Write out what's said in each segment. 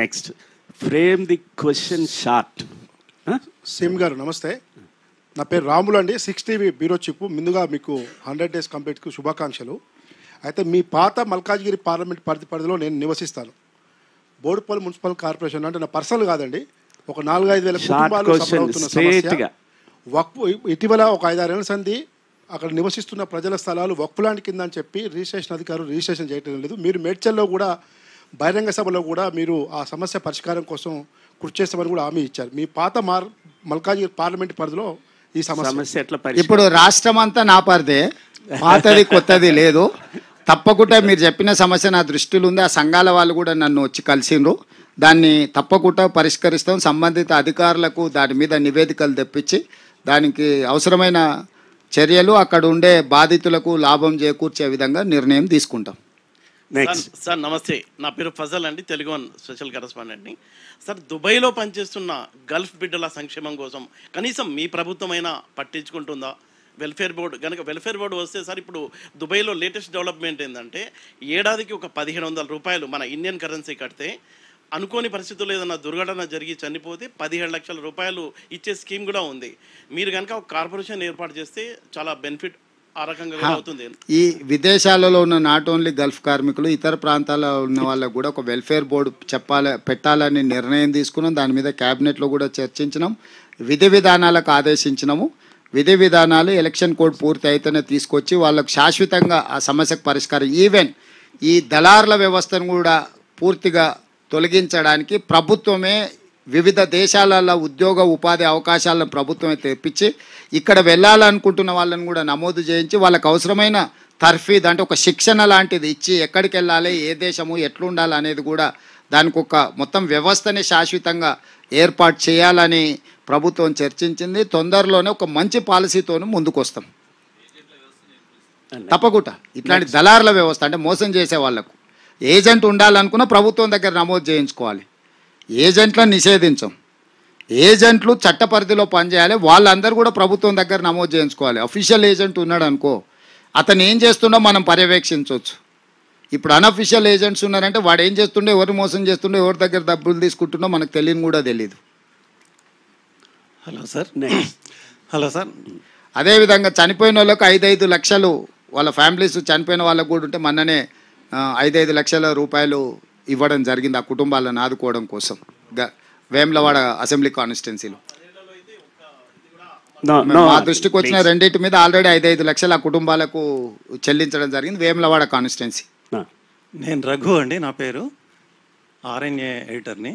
Next frame the question short. SIM గారు నమస్తే, నా పేరు రాములు అండి, 6TV బ్యూరో చీఫ్. ముందుగా మీకు 100 days కంప్లీట్కు శుభాకాంక్షలు. అయితే మీ పాత మల్కాజ్గిరి పార్లమెంట్ పరిధిలో నేను నివసిస్తాను. బోడుపల్లి మున్సిపల్ కార్పొరేషన్ అంటే నా పర్సనల్ కాదండి, ఒక 4-5 వేల కుటుంబాలు సఫర్ అవుతున్న సమస్య. వక్ఫ్ ఇటీవల ఒక 5-6 ఏళ్ల సంది అక్కడ నివసిస్తున్న ప్రజల స్థలాలు వక్ఫ్ ల్యాండ్ కింద అని చెప్పి రిజిస్ట్రేషన్ అధికారులు రిజిస్ట్రేషన్ చేయడం లేదు. మీరు మేడ్చల్లో కూడా బహిరంగ సభలో కూడా మీరు ఆ సమస్య పరిష్కారం కోసం కృషి చేస్తామని కూడా హామీ ఇచ్చారు. మీ పాత మల్కాజ్గిరి పార్లమెంట్ పరిధిలో ఈ సమస్య ఎట్లా? ఇప్పుడు రాష్ట్రం అంతా నా పరిదే, పాతది కొత్తది లేదు. తప్పకుండా మీరు చెప్పిన సమస్య నా దృష్టిలో ఉంది. ఆ సంఘాల వాళ్ళు కూడా నన్ను వచ్చి కలిసిండ్రు. దాన్ని తప్పకుండా పరిష్కరిస్తాం. సంబంధిత అధికారులకు దాని మీద నివేదికలు తెప్పించి దానికి అవసరమైన చర్యలు అక్కడ ఉండే బాధితులకు లాభం చేకూర్చే విధంగా నిర్ణయం తీసుకుంటాం. సార్ నమస్తే, నా పేరు ఫజల్ అండి, తెలుగు వన్ స్పెషల్ కరెస్పాండెంట్ని. సార్ దుబాయ్లో పనిచేస్తున్న గల్ఫ్ బిడ్డల సంక్షేమం కోసం కనీసం మీ ప్రభుత్వం అయినా పట్టించుకుంటుందా? వెల్ఫేర్ బోర్డు కనుక వెల్ఫేర్ బోర్డు వస్తే సార్, ఇప్పుడు దుబాయ్లో లేటెస్ట్ డెవలప్మెంట్ ఏంటంటే ఏడాదికి ఒక 1700 రూపాయలు మన ఇండియన్ కరెన్సీ కడితే అనుకోని పరిస్థితుల్లో ఏదైనా దుర్ఘటన జరిగి చనిపోతే 17 లక్షల రూపాయలు ఇచ్చే స్కీమ్ కూడా ఉంది. మీరు కనుక ఒక కార్పొరేషన్ ఏర్పాటు చేస్తే చాలా బెనిఫిట్ ఆ రకంగా అవుతుంది. ఈ విదేశాలలో ఉన్న నాట్ ఓన్లీ గల్ఫ్ కార్మికులు, ఇతర ప్రాంతాల్లో ఉన్న వాళ్ళకు కూడా ఒక వెల్ఫేర్ బోర్డు పెట్టాలని నిర్ణయం తీసుకున్నాం. దాని మీద క్యాబినెట్లో కూడా చర్చించినాం, విధి విధానాలకు ఆదేశించినాము. విధి విధానాలు ఎలక్షన్ కోడ్ పూర్తి అయితేనే తీసుకొచ్చి వాళ్ళకు శాశ్వతంగా ఆ సమస్యకు పరిష్కారం, ఈవెన్ ఈ దళారుల వ్యవస్థను కూడా పూర్తిగా తొలగించడానికి ప్రభుత్వమే వివిధ దేశాలలో ఉద్యోగ ఉపాధి అవకాశాలను ప్రభుత్వమే తెప్పించి ఇక్కడ వెళ్ళాలనుకుంటున్న వాళ్ళని కూడా నమోదు చేయించి వాళ్ళకు అవసరమైన తర్ఫీద్ అంటే ఒక శిక్షణ లాంటిది ఇచ్చి ఎక్కడికి వెళ్ళాలి, ఏ దేశము ఎట్లుండాలి అనేది కూడా దానికి ఒక మొత్తం వ్యవస్థని శాశ్వతంగా ఏర్పాటు చేయాలని ప్రభుత్వం చర్చించింది. తొందరలోనే ఒక మంచి పాలసీతోనూ ముందుకు వస్తాం. తప్పకుండా ఇట్లాంటి దళారుల వ్యవస్థ అంటే మోసం చేసే వాళ్లకు ఏజెంట్ ఉండాలనుకున్న ప్రభుత్వం దగ్గర నమోదు చేయించుకోవాలి. ఏజెంట్లను నిషేధించం. ఏజెంట్లు చట్ట పరిధిలో పనిచేయాలి. వాళ్ళందరూ కూడా ప్రభుత్వం దగ్గర నమోదు చేయించుకోవాలి. అఫీషియల్ ఏజెంట్ ఉన్నాడు అనుకో, అతను ఏం చేస్తుండో మనం పర్యవేక్షించవచ్చు. ఇప్పుడు అనఫీషియల్ ఏజెంట్స్ ఉన్నారంటే వాడు ఏం చేస్తుండో, ఎవరు మోసం చేస్తుండో, ఎవరి దగ్గర డబ్బులు తీసుకుంటుండో మనకు తెలియని కూడా తెలియదు. హలో సార్, అదేవిధంగా చనిపోయిన వాళ్ళకు 5-5 లక్షలు వాళ్ళ ఫ్యామిలీస్ చనిపోయిన వాళ్ళకు కూడా ఉంటే మొన్ననే 5-5 లక్షల రూపాయలు ఇవ్వడం జరిగింది ఆ కుటుంబాలను ఆదుకోవడం కోసం వేములవాడ అసెంబ్లీ కాన్స్టిట్యున్సీలో. మా దృష్టికి వచ్చిన రెండింటి మీద ఆల్రెడీ 5-5 లక్షలు ఆ కుటుంబాలకు చెల్లించడం జరిగింది వేములవాడ కాన్స్టిట్యున్సీ. నేను రఘు అండి, నా పేరు RNA ఎడిటర్ని.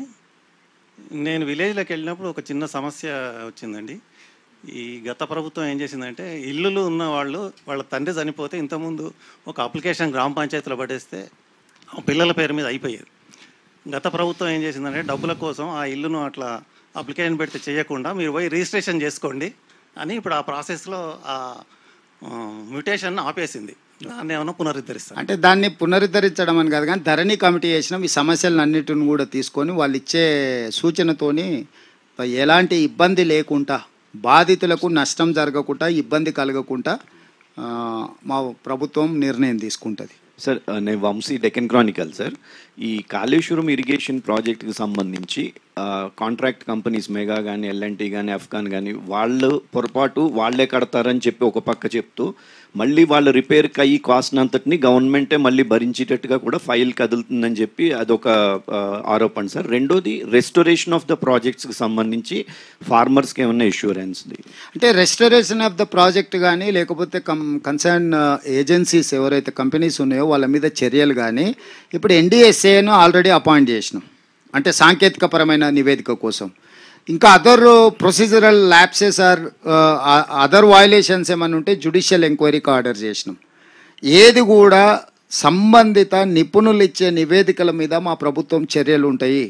నేను విలేజ్లోకి వెళ్ళినప్పుడు ఒక చిన్న సమస్య వచ్చిందండి. ఈ గత ప్రభుత్వం ఏం చేసిందంటే, ఇల్లులు ఉన్న వాళ్ళు వాళ్ళ తండ్రి చనిపోతే ఇంతకుముందు ఒక అప్లికేషన్ గ్రామ పంచాయతీలో పడేస్తే పిల్లల పేరు మీద అయిపోయేది. గత ప్రభుత్వం ఏం చేసిందంటే డబ్బుల కోసం ఆ ఇల్లును అట్లా అప్లికేషన్ పెడితే చేయకుండా మీరు పోయి రిజిస్ట్రేషన్ చేసుకోండి అని ఇప్పుడు ఆ ప్రాసెస్లో ఆ మ్యూటేషన్ ఆపేసింది. దాన్ని ఏమైనా పునరుద్ధరిస్తారు అంటే దాన్ని పునరుద్ధరించడం అని కాదు, కానీ ధరణి కమిటీ చేసినాం. ఈ సమస్యలన్నిటిని కూడా తీసుకొని వాళ్ళు ఇచ్చే సూచనతోని ఎలాంటి ఇబ్బంది లేకుండా, బాధితులకు నష్టం జరగకుండా, ఇబ్బంది కలగకుండా మా ప్రభుత్వం నిర్ణయం తీసుకుంటుంది. సార్ నేను వంశీ, డెక్కన్ క్రానికల్. సార్ ఈ కాళేశ్వరం ఇరిగేషన్ ప్రాజెక్ట్కి సంబంధించి కాంట్రాక్ట్ కంపెనీస్ మెగా కానీ L&T కానీ అఫ్ఘాన్ కానీ వాళ్ళు పొరపాటు వాళ్ళే కడతారని చెప్పి ఒక పక్క చెప్తూ మళ్ళీ వాళ్ళ రిపేర్కి అయ్యి కాస్ట్ అంతటిని గవర్నమెంటే మళ్ళీ భరించేటట్టుగా కూడా ఫైల్ కదులుతుందని చెప్పి అదొక ఆరోపణ సార్. రెండోది రెస్టోరేషన్ ఆఫ్ ద ప్రాజెక్ట్స్కి సంబంధించి ఫార్మర్స్కి ఏమన్నా ఇష్యూరెన్స్ అంటే రెస్టోరేషన్ ఆఫ్ ద ప్రాజెక్ట్ కానీ లేకపోతే కన్సర్న్ ఏజెన్సీస్ ఎవరైతే కంపెనీస్ ఉన్నాయో వాళ్ళ మీద చర్యలు కానీ ఇప్పుడు NDSAను ఆల్రెడీ అపాయింట్ చేసినాం, అంటే సాంకేతికపరమైన నివేదిక కోసం. ఇంకా other procedural lapses or other violations ఏమైనా ఉంటే జ్యుడిషియల్ ఎంక్వైరీకి ఆర్డర్ చేసినాం. ఏది కూడా సంబంధిత నిపుణులు ఇచ్చే నివేదికల మీద మా ప్రభుత్వం చర్యలు ఉంటాయి.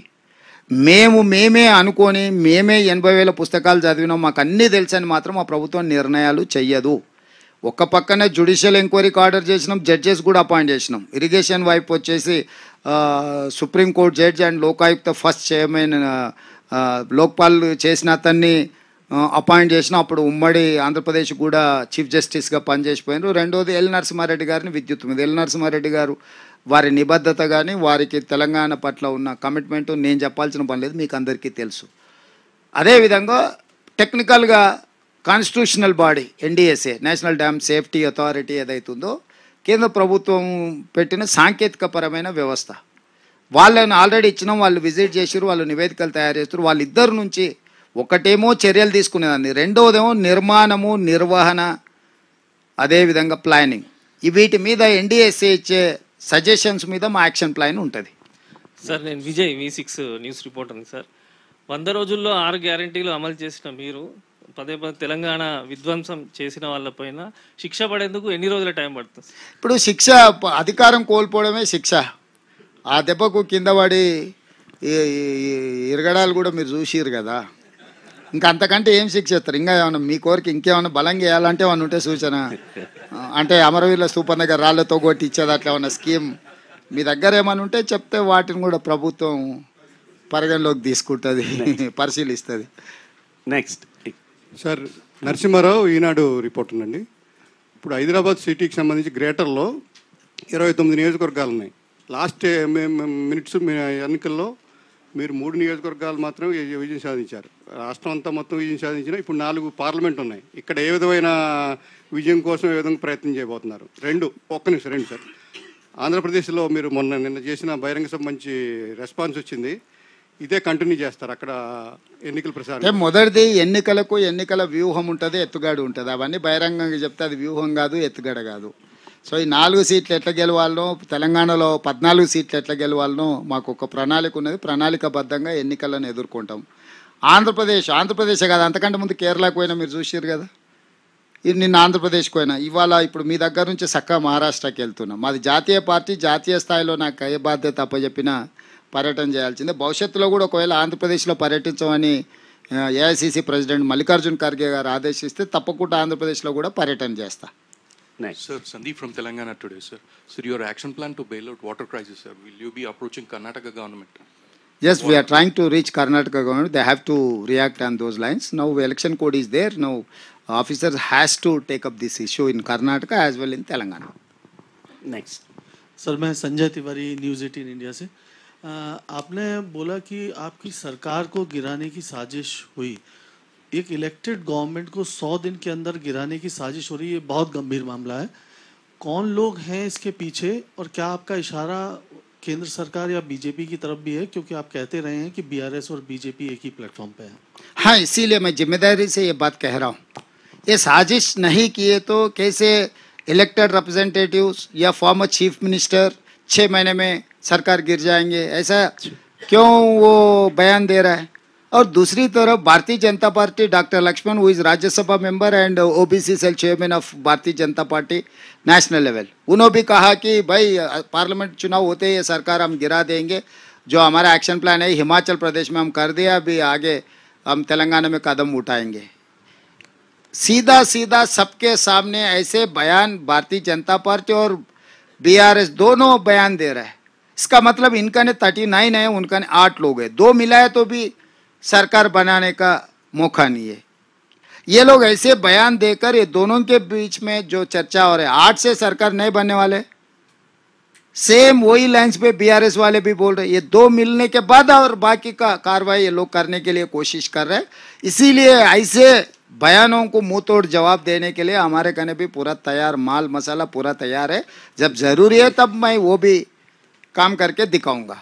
మేమే అనుకొని మేమే 80,000 పుస్తకాలు చదివినాం, మాకు అన్నీ తెలుసని మాత్రం మా ప్రభుత్వం నిర్ణయాలు చెయ్యదు. ఒక పక్కనే జ్యుడిషియల్ ఎంక్వైరీకి ఆర్డర్ చేసినాం, జడ్జెస్ కూడా అపాయింట్ చేసినాం. ఇరిగేషన్ వైపు వచ్చేసి supreme court judge and Lokayukta first chairman Lokpal చేసిన అతన్ని అపాయింట్ చేసిన. అప్పుడు ఉమ్మడి ఆంధ్రప్రదేశ్ కూడా చీఫ్ జస్టిస్గా పనిచేసిపోయినారు. రెండోది ఎల్ నరసింహారెడ్డి గారిని విద్యుత్ మీద. ఎల్ నరసింహారెడ్డి గారు వారి నిబద్ధత కానీ వారికి తెలంగాణ పట్ల ఉన్న కమిట్మెంట్ నేను చెప్పాల్సిన పని లేదు, మీకు అందరికీ తెలుసు. అదేవిధంగా టెక్నికల్గా constitutional body NDSA, national dam safety authority ఏదైతుందో కేంద్ర ప్రభుత్వం పెట్టిన సాంకేతికపరమైన వ్యవస్థ, వాళ్ళని ఆల్రెడీ ఇచ్చినాం, వాళ్ళు విజిట్ చేసారు, వాళ్ళు నివేదికలు తయారు చేస్తారు. వాళ్ళిద్దరు నుంచి ఒకటేమో చర్యలు తీసుకునేదాన్ని, రెండవదేమో నిర్మాణము, నిర్వహణ, అదేవిధంగా ప్లానింగ్. వీటి మీద ఎన్డీఎస్ఏ ఇచ్చే సజెషన్స్ మీద మా యాక్షన్ ప్లాన్ ఉంటుంది. సార్ నేను విజయ్ V6 న్యూస్ రిపోర్టర్ని సార్. 100 రోజుల్లో 6 గ్యారెంటీలు అమలు చేసిన మీరు పదే తెలంగాణ విధ్వంసం చేసిన వాళ్ళపైన శిక్ష పడేందుకు ఎన్ని రోజుల టైం పడుతుంది? ఇప్పుడు శిక్ష, అధికారం కోల్పోవడమే శిక్ష. ఆ దెబ్బకు కింద పడి ఇరగడాలు కూడా మీరు చూసిరు కదా, ఇంకా అంతకంటే ఏం శిక్ష ఇస్తారు? ఇంకా ఏమన్నా మీ కోరిక ఇంకేమన్నా బలంగా వేయాలంటే ఏమన్నా ఉంటే సూచన, అంటే అమరవీరుల స్తూపం దగ్గర రాళ్లతో కొట్టి ఇచ్చేది అట్లా ఏమన్నా స్కీమ్ మీ దగ్గర ఏమైనా ఉంటే చెప్తే వాటిని కూడా ప్రభుత్వం పరిగణలోకి తీసుకుంటుంది, పరిశీలిస్తుంది. నెక్స్ట్ సార్, నరసింహారావు, ఈనాడు రిపోర్టర్ అండి. ఇప్పుడు హైదరాబాద్ సిటీకి సంబంధించి గ్రేటర్లో 29 నియోజకవర్గాలు ఉన్నాయి. లాస్ట్ మినిట్స్ ఎన్నికల్లో మీరు 3 నియోజకవర్గాలు మాత్రమే విజయం సాధించారు. రాష్ట్రం అంతా మొత్తం విజయం సాధించిన ఇప్పుడు 4 పార్లమెంట్ ఉన్నాయి. ఇక్కడ ఏ విధమైన విజయం కోసం ఏ విధంగా ప్రయత్నం చేయబోతున్నారు? ఒక్క నిమిషం రెండు సార్. ఆంధ్రప్రదేశ్లో మీరు నిన్న చేసిన బహిరంగ సభ మంచి రెస్పాన్స్ వచ్చింది. ఇదే కంటిన్యూ చేస్తారు అక్కడ ఎన్నికల ప్రచారం? మొదటిది ఎన్నికలకు ఎన్నికల వ్యూహం ఉంటుంది, ఎత్తుగడ ఉంటుంది. అవన్నీ బహిరంగంగా చెప్తే అది వ్యూహం కాదు, ఎత్తుగడ కాదు. సో ఈ 4 సీట్లు ఎట్లా గెలవాలనో, తెలంగాణలో 14 సీట్లు ఎట్లా గెలవాలనో మాకు ఒక ప్రణాళిక ఉన్నది. ప్రణాళికబద్ధంగా ఎన్నికలను ఎదుర్కొంటాం. ఆంధ్రప్రదేశ్ కాదు, అంతకంటే ముందు కేరళకు పోయినా మీరు చూసారు కదా, నిన్న ఆంధ్రప్రదేశ్కి పోయినా. ఇవాళ ఇప్పుడు మీ దగ్గర నుంచి చక్కగా మహారాష్ట్రకి వెళ్తున్నాం. మాది జాతీయ పార్టీ, జాతీయ స్థాయిలో నాకు ఏ బాధ్యత అప్పచెప్పినా పర్యటన చేయాల్సిందే. భవిష్యత్తులో కూడా ఒకవేళ ఆంధ్రప్రదేశ్లో పర్యటించమని ఏఐసిసి ప్రెసిడెంట్ మల్లికార్జున్ ఖర్గే గారు ఆదేశిస్తే తప్పకుండా ఆంధ్రప్రదేశ్లో కూడా పర్యటన చేస్తా. Next. Sir, Sandeep from Telangana today, sir. Sir, your action plan to bail out water crisis, sir. Will you be approaching Karnataka government? Yes, we are trying to reach Karnataka government. They have to react on those lines. Now election code is there. Now officers has to take up this issue in Karnataka as well in Telangana. Next sir, मैं Sanjay Tiwari news 18 India से। आपने बोला कि आपकी सरकार को गिराने की साजिश हुई। एक इलेक्टेड गवर्नमेंट को 100 दिन के अंदर गिराने की साजिश हो रही है, ये बहुत गंभीर मामला है। कौन लोग हैं इसके पीछे, और क्या आपका इशारा केंद्र सरकार या बीजेपी की तरफ भी है? क्योंकि आप कहते रहे हैं कि बीआरएस और बीजेपी एक ही प्लेटफॉर्म पे है। हाँ, इसीलिए मैं जिम्मेदारी से ये बात कह रहा हूँ। ये साजिश नहीं किए तो कैसे इलेक्टेड रिप्रेजेंटेटिव्स या फॉर्मर चीफ मिनिस्टर 6 महीने में सरकार गिर जाएंगे, ऐसा क्यों वो बयान दे रहा है? और दूसरी तरफ Bharatiya Janata Party, doctor Laxman who is Rajya Sabha member and OBC cell chairman of Bharatiya Janata party national level, उन्होंने भी कहा कि भाई पार्लियामेंट चुनाव होते ही ये सरकार हम गिरा देंगे। जो हमारा एक्शन प्लान है हिमाचल प्रदेश में हम कर दिया, अभी आगे हम तेलंगाना में कदम उठाएंगे। सीधा सीधा सबके सामने ऐसे बयान भारतीय जनता पार्टी और बीआरएस दोनों बयान दे रहा है। इसका मतलब इनका ने 39 है, उनका ने 8 लोग है, 2 मिलाए तो भी सरकार बनाने का मौका नहीं है। ये लोग ऐसे बयान देकर ये दोनों के बीच में जो चर्चा हो रही है, 8 से सरकार नहीं बनने वाले, सेम वही लाइन्स पे बीआरएस वाले भी बोल रहे हैं। ये 2 मिलने के बाद और बाकी का कार्रवाई ये लोग करने के लिए कोशिश कर रहे हैं। इसीलिए ऐसे बयानों को मुंह तोड़ जवाब देने के लिए हमारे कहने भी पूरा तैयार, माल मसाला पूरा तैयार है। जब जरूरी है तब मैं वो भी काम करके दिखाऊंगा।